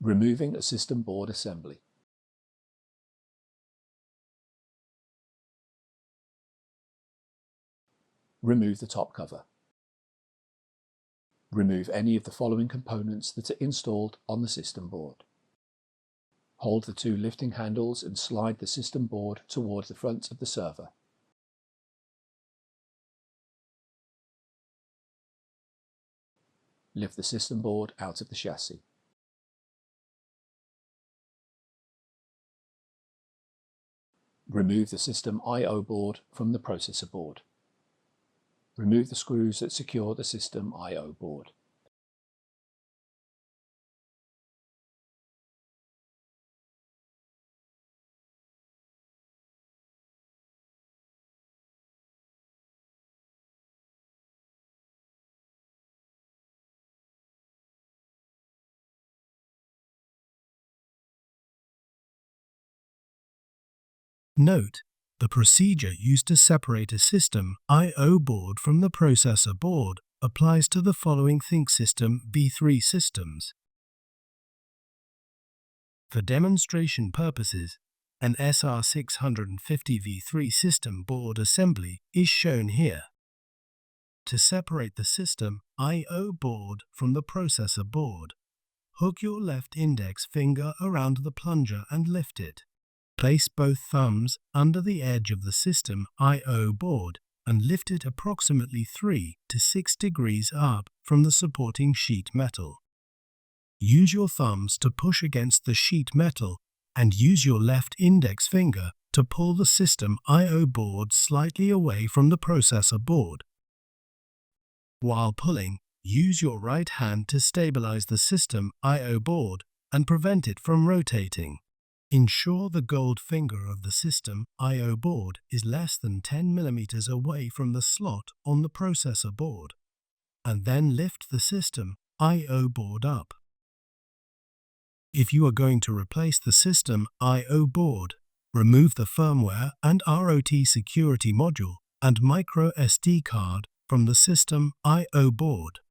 Removing a system board assembly. Remove the top cover. Remove any of the following components that are installed on the system board. Hold the two lifting handles and slide the system board towards the front of the server. Lift the system board out of the chassis. Remove the system I/O board from the processor board. Remove the screws that secure the system I/O board. Note: the procedure used to separate a system I/O board from the processor board applies to the following ThinkSystem V3 systems. For demonstration purposes, an SR650 V3 system board assembly is shown here. To separate the system I/O board from the processor board, hook your left index finger around the plunger and lift it. Place both thumbs under the edge of the system I/O board and lift it approximately 3 to 6 degrees up from the supporting sheet metal. Use your thumbs to push against the sheet metal and use your left index finger to pull the system I/O board slightly away from the processor board. While pulling, use your right hand to stabilize the system I/O board and prevent it from rotating. Ensure the gold finger of the system I/O board is less than 10 mm away from the slot on the processor board, and then lift the system I/O board up. If you are going to replace the system I/O board, remove the firmware and ROT security module and micro SD card from the system I/O board.